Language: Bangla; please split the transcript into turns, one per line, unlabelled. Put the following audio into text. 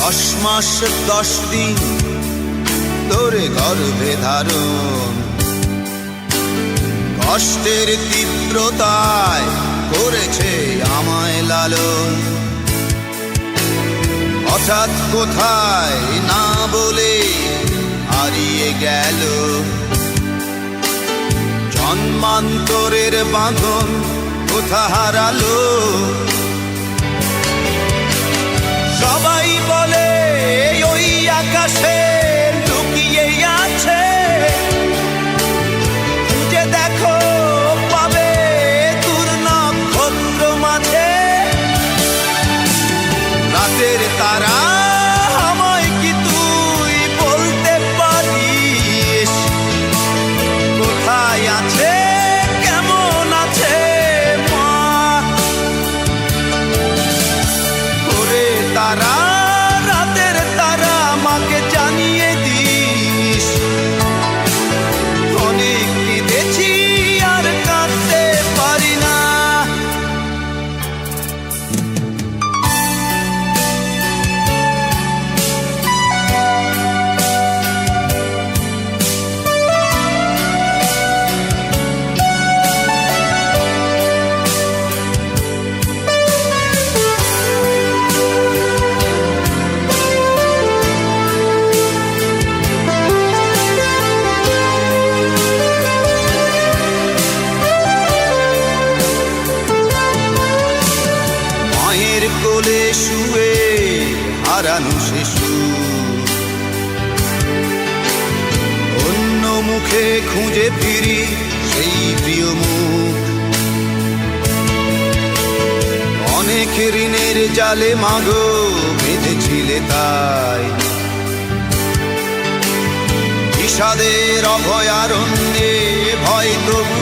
10 মাস 10 দিন তোরে গর্ভে ধারণ, কষ্টের তীব্রতায় করেছে আমায় লালন। হঠাৎ কোথায় না বলে হারিয়ে গেল, জন্মান্তরের বাঁধন কোথা হারালো। সবাই বলে ওই আকাশে লুকিয়ে আছে, খুঁজে দেখো পাবে দূর নক্ষত্র মাঝে। রাতের তারা আমায় কি তুই বলতে পারিস, কোথায় আছে কেমন আছে মা? ওরে তারা, রাতের তারা, মাকে জানিয়ে দিস। অনেক কেঁদেছি আর কাঁদতে পারি না। মায়ের কোলে শুয়ে হারানো শিশু, অন্য মুখে খুঁজে ফিরি সেই প্রিয় মুখ। অনেক ঋণের জালে মাগো বেঁধেছিলে তাই, বিষাদের অভয়ারণ্যে ভয় তবু